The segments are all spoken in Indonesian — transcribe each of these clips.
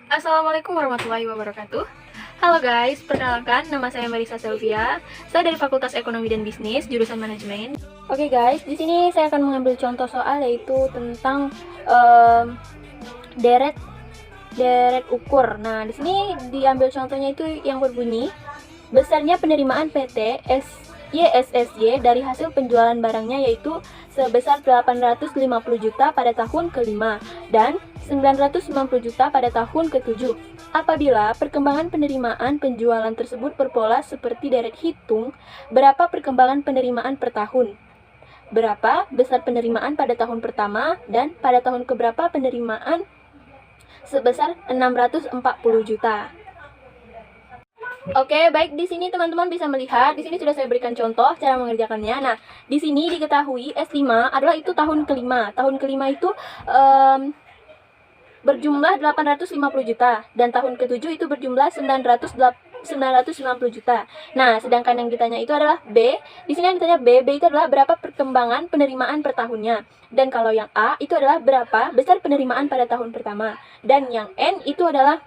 Assalamualaikum warahmatullahi wabarakatuh. Halo guys, perkenalkan nama saya Marisa Selvia. Saya dari Fakultas Ekonomi dan Bisnis, jurusan Manajemen. Oke guys, di sini saya akan mengambil contoh soal yaitu tentang deret ukur. Nah, di sini diambil contohnya itu yang berbunyi besarnya penerimaan PT YSSY dari hasil penjualan barangnya yaitu sebesar 850 juta pada tahun ke-5 dan 990 juta pada tahun ke-7. Apabila perkembangan penerimaan penjualan tersebut berpola seperti deret hitung, berapa perkembangan penerimaan per tahun? Berapa besar penerimaan pada tahun pertama dan pada tahun keberapa penerimaan sebesar 640 juta. Oke, baik, di sini teman-teman bisa melihat, di sini sudah saya berikan contoh cara mengerjakannya. Nah, di sini diketahui S5 adalah itu tahun kelima. Tahun kelima itu berjumlah 850 juta dan tahun ke-7 itu berjumlah 990 juta. Nah, sedangkan yang ditanya itu adalah B. Di sini yang ditanya B itu adalah berapa perkembangan penerimaan per tahunnya. Dan kalau yang A itu adalah berapa besar penerimaan pada tahun pertama. Dan yang N itu adalah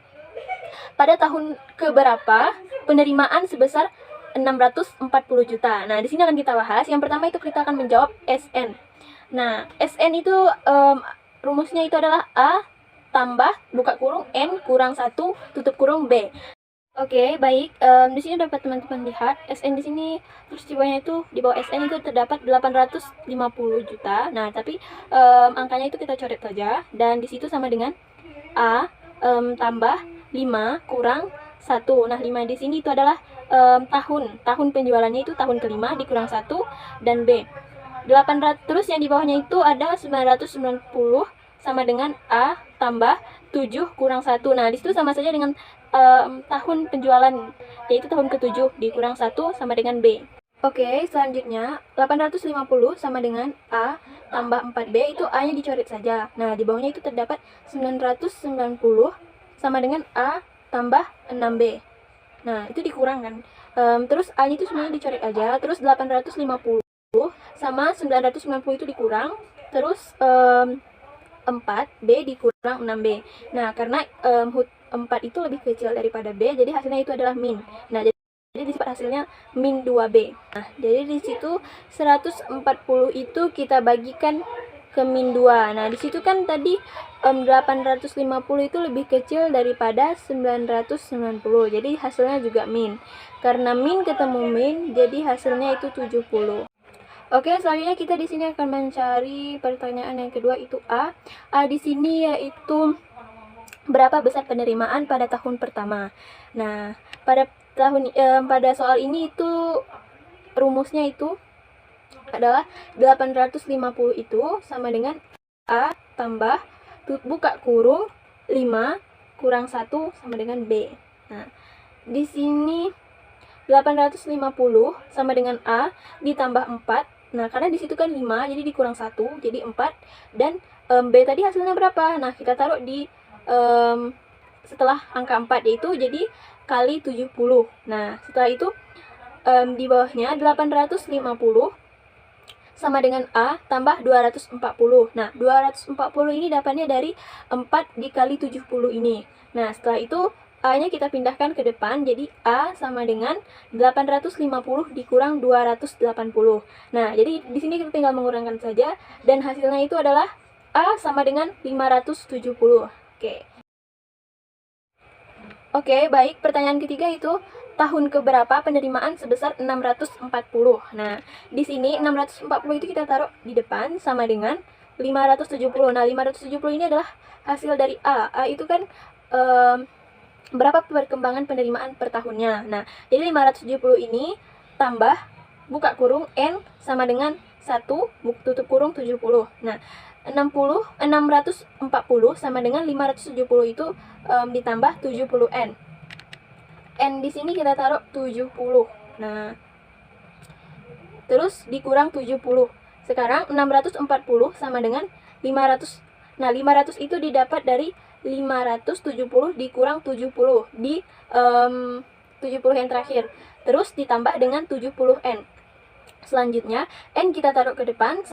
pada tahun keberapa penerimaan sebesar 640 juta. Nah, di sini akan kita bahas. Yang pertama itu kita akan menjawab SN. Nah, SN itu rumusnya itu adalah A tambah buka kurung N kurang 1 tutup kurung B. Oke, baik. Di sini dapat teman-teman lihat SN di sini terus di bawahnya itu di bawah SN itu terdapat 850 juta. Nah, tapi angkanya itu kita coret saja dan di situ sama dengan A tambah 5 kurang 1. Nah, 5 di sini itu adalah tahun penjualannya itu tahun kelima dikurang 1 dan B 800. Terus yang di bawahnya itu ada 990 sama dengan A tambah 7 kurang 1. Nah, disitu sama saja dengan tahun penjualan, yaitu tahun ke-7 dikurang 1 sama dengan B. Oke, selanjutnya 850 sama dengan A tambah 4B, itu A-nya dicoret saja. Nah, di bawahnya itu terdapat 990 sama dengan A tambah 6B. Nah, itu dikurangkan. Terus A-nya itu semuanya dicoret aja. Terus 850 sama 990 itu dikurang. Terus 4B dikurang 6B. Nah, karena 4 itu lebih kecil daripada B, jadi hasilnya itu adalah min. Nah, jadi disebut hasilnya min 2B. Nah, jadi di situ 140 itu kita bagikan ke min 2. Nah, di situ kan tadi 850 itu lebih kecil daripada 990. Jadi hasilnya juga min. Karena min ketemu min, jadi hasilnya itu 70. Oke, selanjutnya kita di sini akan mencari pertanyaan yang kedua itu A. A di sini yaitu berapa besar penerimaan pada tahun pertama. Nah, pada soal ini itu rumusnya itu adalah 850 itu sama dengan A tambah buka kurung 5 kurang 1 sama dengan B. Nah, di sini 850 sama dengan A ditambah 4. Nah, karena di situ kan 5, jadi dikurang 1, jadi 4. Dan B tadi hasilnya berapa? Nah, kita taruh di setelah angka 4, yaitu jadi kali 70. Nah, setelah itu di bawahnya 850 sama dengan A tambah 240. Nah, 240 ini dapatnya dari 4 dikali 70 ini. Nah, setelah itu A-nya kita pindahkan ke depan, jadi A sama dengan 850 dikurang 280. Nah, jadi di sini kita tinggal mengurangkan saja, dan hasilnya itu adalah A sama dengan 570. Oke, baik. Pertanyaan ketiga itu, tahun keberapa penerimaan sebesar 640. Nah, di sini 640 itu kita taruh di depan sama dengan 570. Nah, 570 ini adalah hasil dari A. A itu kan berapa perkembangan penerimaan per tahunnya. Nah, jadi 570 ini tambah buka kurung N sama dengan 1 tutup kurung 70. Nah, 640 sama dengan 570 itu ditambah 70N. N di sini kita taruh 70. Nah, terus dikurang 70. Sekarang 640 sama dengan 500. Nah, 500 itu didapat dari 570 dikurang 70 di 70 yang terakhir. Terus ditambah dengan 70N. Selanjutnya, N kita taruh ke depan